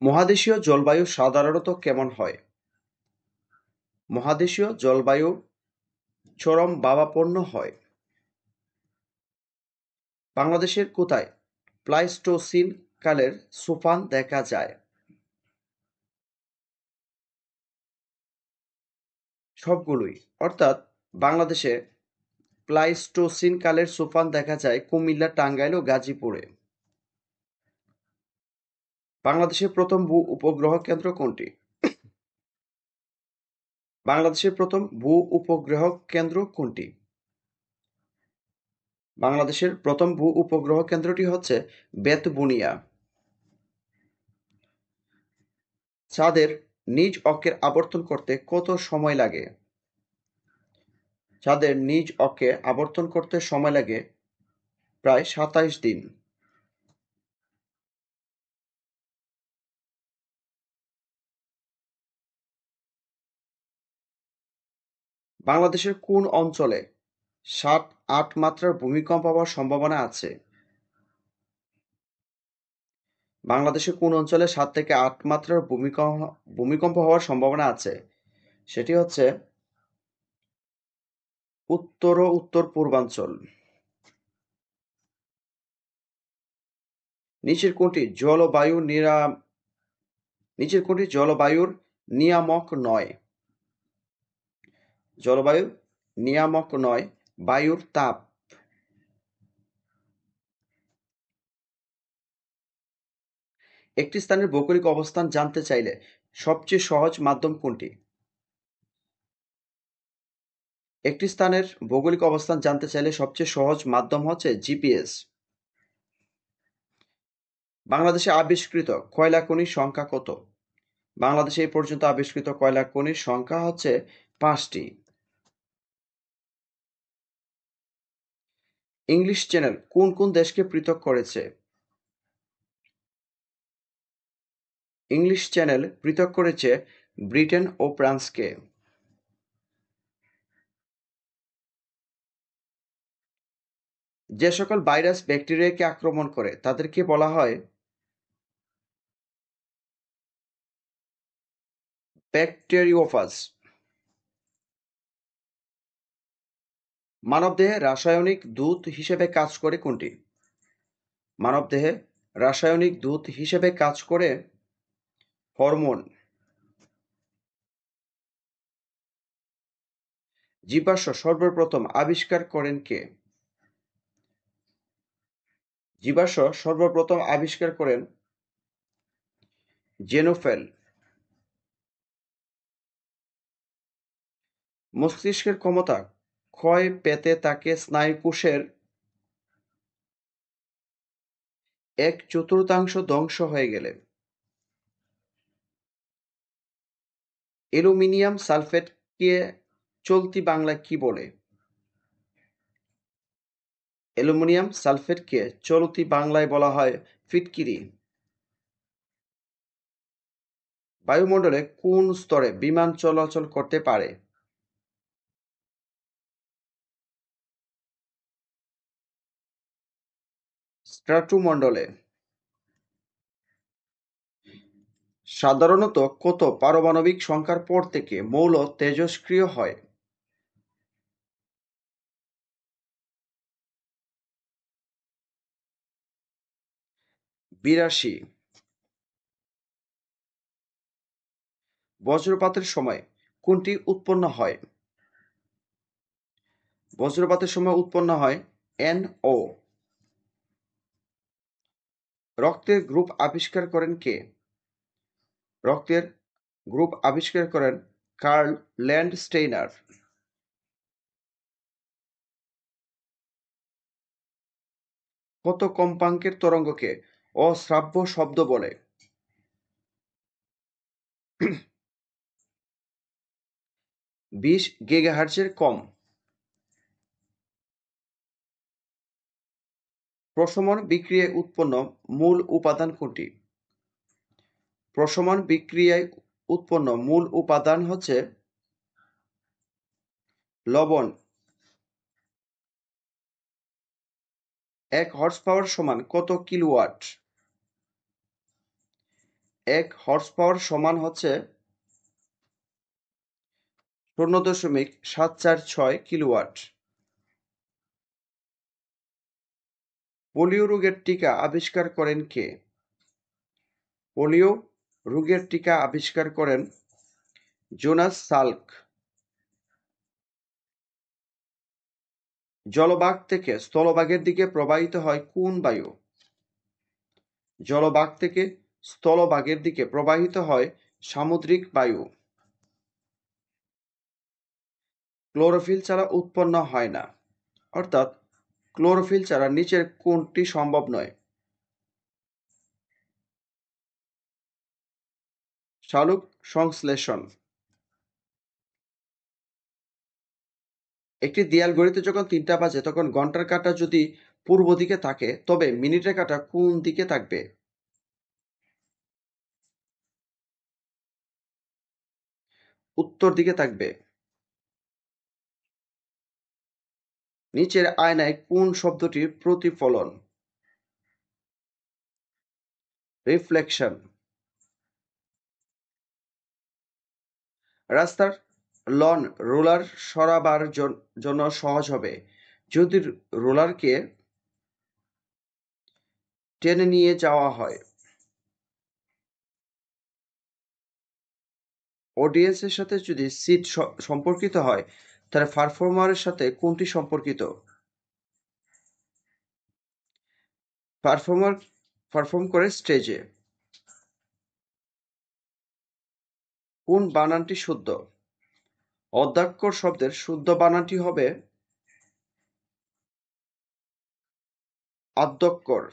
মহাদেশীয় জলবায়ু সাধারণত কেমন হয়? মহাদেশীয় জলবায়ু চরম ভাবাপন্ন হয়। বাংলাদেশের কোথায় প্লাইস্টোসিন কালের সোপান দেখা যায়? সবগুলোই। অর্থাৎ বাংলাদেশে প্লাইস্টোসিন কালের সোপান দেখা যায় কুমিল্লা, টাঙ্গাইল ও গাজীপুরে। বাংলাদেশের প্রথম ভূ-উপগ্রহ কেন্দ্র কোনটি? বাংলাদেশের প্রথম ভূ-উপগ্রহ কেন্দ্র কোনটি? বাংলাদেশের প্রথম ভূ-উপগ্রহ কেন্দ্রটি হচ্ছে বেতবুনিয়া। চাঁদের নিজ অক্ষের আবর্তন করতে কত সময় লাগে? চাঁদের নিজ অক্ষে আবর্তন করতে সময় লাগে প্রায় ২৭ দিন। বাংলাদেশের কোন অঞ্চলে ৭-৮ মাত্রার ভূমিকম্প হওয়ার সম্ভাবনা আছে? বাংলাদেশের কোন অঞ্চলে ৭ থেকে ৮ মাত্রার ভূমিকম্প হওয়ার সম্ভাবনা আছে? সেটি হচ্ছে উত্তর ও উত্তর পূর্বাঞ্চল। নিচের কোনটি জলবায়ুর নিয়ামক নয়? জলবায়ুর নিয়ামক নয়, বায়ুর তাপ। একটি স্থানের ভৌগোলিক অবস্থান জানতে চাইলে সবচেয়ে সহজ মাধ্যম কোনটি? একটি স্থানের ভৌগোলিক অবস্থান জানতে চাইলে সবচেয়ে সহজ মাধ্যম হচ্ছে জিপিএস। বাংলাদেশে আবিষ্কৃত কয়লা খনির সংখ্যা কত? বাংলাদেশে এই পর্যন্ত আবিষ্কৃত কয়লা খনির সংখ্যা হচ্ছে ৫টি। ইংলিশ চ্যানেল কোন কোন দেশকে পৃথক করেছে? ইংলিশ চ্যানেল পৃথক করেছে ব্রিটেন ও ফ্রান্সকে। যে সকল ভাইরাস ব্যাকটেরিয়াকে আক্রমণ করে তাদেরকে বলা হয় ব্যাকটেরিওফাজ। মানবদেহে রাসায়নিক দূত হিসেবে কাজ করে কোনটি? মানবদেহে রাসায়নিক দূত হিসেবে কাজ করে হরমোন। জীবাশ্ম সর্বপ্রথম আবিষ্কার করেন কে? জীবাশ্ম সর্বপ্রথম আবিষ্কার করেন জেনোফেল। মস্তিষ্কের ক্ষমতা ক্ষয় পেতে থাকে স্নায়ুকোষের ১/৪ ধ্বংস হয়ে গেলে। অ্যালুমিনিয়াম সালফেটকে চলতি বাংলায় কি বলে? অ্যালুমিনিয়াম সালফেটকে চলতি বাংলায় বলা হয় ফিটকিরি। বায়ুমণ্ডলে কোন স্তরে বিমান চলাচল করতে পারে? স্ট্রাটোমণ্ডলে। সাধারণত কত পারমাণবিক সংখ্যার পর থেকে মৌল তেজস্ক্রিয় হয়? ৮২। বজ্রপাতের সময় কোনটি উৎপন্ন হয়? বজ্রপাতের সময় উৎপন্ন হয় NO। রক্তের গ্রুপ আবিষ্কার করেন কে? রক্তের গ্রুপ আবিষ্কার করেন কার্ল ল্যান্ডস্টেইনার। কত কম্পাঙ্কের তরঙ্গকে অশ্রাব্য শব্দ বলে? ২০ গিগাহার্টজের কম। প্রশমন বিক্রিয়ায় উৎপন্ন মূল উপাদান কোনটি? প্রশমন বিক্রিয়ায় উৎপন্ন মূল উপাদান হচ্ছে লবণ। ১ হর্স পাওয়ার সমান কত কিলোওয়াট? 1 হর্স পাওয়ার সমান হচ্ছে 0.746 কিলোওয়াট। পোলিও রোগের টিকা আবিষ্কার করেন কে? পোলিও রোগের টিকা আবিষ্কার করেন জোনাস সাল্ক। জলভাগ থেকে স্থলভাগের দিকে প্রবাহিত হয় কোন বায়ু? জলভাগ থেকে স্থলভাগের দিকে প্রবাহিত হয় সামুদ্রিক বায়ু। ক্লোরোফিল ছাড়া উৎপন্ন হয় না, অর্থাৎ ক্লোরোফিল ছাড়া নিচের কোনটি সম্ভব নয়? সালোক সংশ্লেষণ। একটি দেয়াল ঘড়িতে যখন 3টা বাজে তখন ঘন্টার কাঁটা যদি পূর্ব দিকে থাকে তবে মিনিটের কাঁটা কোন দিকে থাকবে? উত্তর দিকে থাকবে। নিচের আয়নায় কোন শব্দটির প্রতিফলন? রিফ্লেকশন। রাস্তার লন রোলার সরাবার জন্য সহজ হবে যদি রোলারকে টেনে নিয়ে যাওয়া হয়। অডিয়েন্সের সাথে যদি সিট সম্পর্কিত হয় তাহলে পারফর্মারের সাথে কোনটি সম্পর্কিত? পারফর্মার পারফর্ম করে স্টেজে। কোন বানানটি শুদ্ধ? অধ্যাক্ষর শব্দের শুদ্ধ বানানটি হবে আদ্যক্ষর।